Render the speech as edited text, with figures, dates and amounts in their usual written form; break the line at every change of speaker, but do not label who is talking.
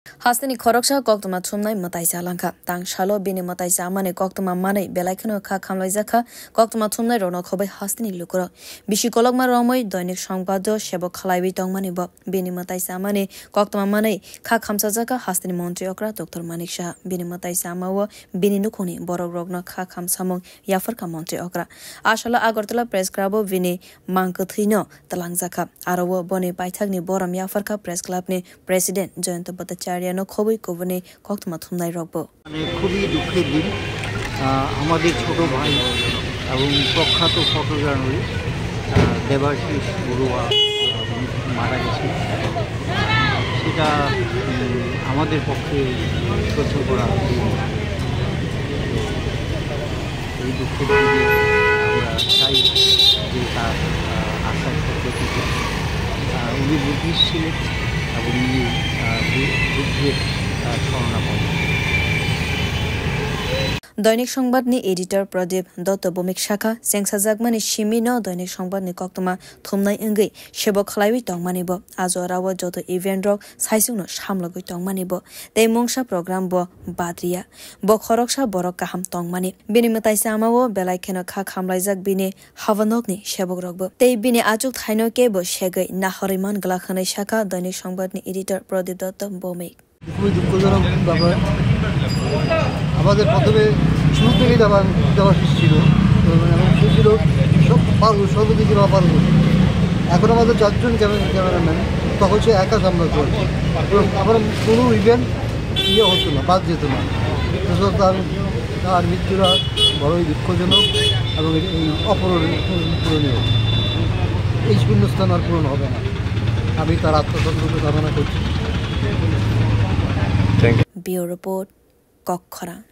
Hastani Koroksa Koktuma Tumnai Mataisa Lanka, Tang Shalo Bini Mataisa Amane Koktuma Mane, Belakano Ka Kamlaizaka, Koktuma Tumnai Rono Kobe Hastani Lukuro, Bishikologma Romoy, Doinik Shangbado, Shebo Kalaiwi Tongmanibo, Bini Mataisa Amane, Koktuma Mane, Ka Kamsazaka, Hastani Montriokra, Dr. Manisha, Bini Mataisa Amawo, Bini Nukuni, Borog Rogno Ka Kamsamong, Yafarka Montriokra, Ashala Agortala Press Crabo, Vini, Mankuthino, Talangzaka, Arawo Boni Baitagni Boram Yafarka Press Club ne, President Joint Batacha no খবই কবনে কক্তমা থুমনাই রকবো
মানে খুবই দুঃখের দিন আমাদের ছোট ভাই এবং প্রখ্যাত photographer Debashis Barua মারা গেছে সেটা আমাদের পক্ষে সহ্য করা এই দুঃখের দিনে আমরা চাই যে তার আশার পদ্ধতিতে উনি ব্রিটিশ ছিলেন এবং যুদ্ধের স্মরণাপন্ন
দৈনিক সংবাদ নি এডিটর প্রদীপ দত্ত ভৌমিক শাখা সেংসাজাগমানি সিমিনো দৈনিক সংবাদ নি কক্তমা থুমনাই ইংগৈ সেবক খালাইবি টংমানিব আজরাও যত ইভেন্ট রক সাইসুনো সামলগৈ টংমানিব তেই মংসা প্রোগ্রাম ব বাদ্রিয়া ব খরকসা বরক কাহাম টংমানি বিনিমতাইসা আমাও বেলাইখেনো খা খামলাইজাক বিনি হাভানকনি সেবক রকব তেই বিনি আজুক থাইনো কে ব সেগৈ নাহরিমান গলাখানাই শাখা দৈনিক সংবাদ নি এডিটর প্রদীপ দত্ত ভৌমিক
খুবই দুঃখজনক ব্যাপার আমাদের প্রথমে শুরু থেকেই দেওয়াশিস ছিল এবং সে ছিল সব পারবো সর্বদিকে পারবো এখন আমাদের 4 জন ক্যামেরাম্যান তখন সে একা সামলাতে হচ্ছে আমরা কোনো ইভেন্ট হতো না বাদ যেত না তার মৃত্যুরা বড়ই দুঃখজনক এবং এই অপূরণীয় এই শূন্যস্থান আর পূরণ হবে না আমি তার আত্মসন্তুষ্ট কামনা করছি
Bureau Report, Kokkara.